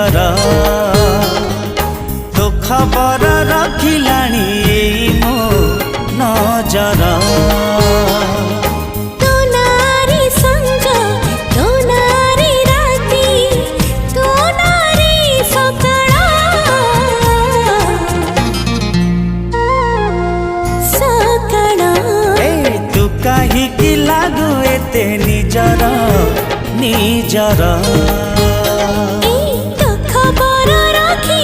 निजर तो खबर रखिलाणी एई मो नजर कहीं लागू एते निजर निजर खबर रखी